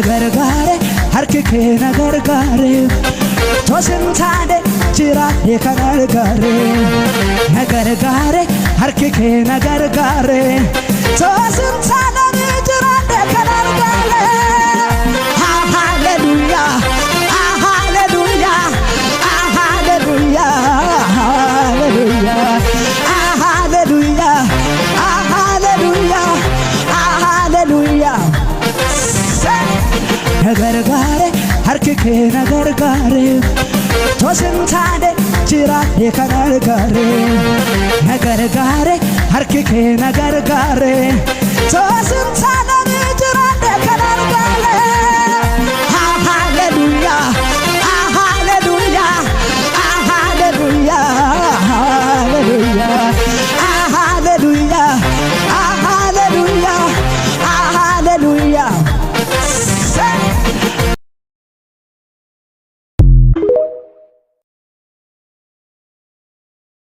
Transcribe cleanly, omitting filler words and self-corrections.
ነገር ጋር harkike ነገር ጋር tosintane jirane kanar ጋር ነገር ጋር harkike ነገር ጋር tosintane jirane kanar ጋር ሃሌሉያ ሃሌሉያ ሃሌሉያ ሃሌሉያ ሃሌሉያ ሃሌሉያ ሃሌሉያ ነገር ጋር harkike ነገር ጋር tosintane jirane kanar ጋር ነገር ጋር harkike ነገር ጋር tosintane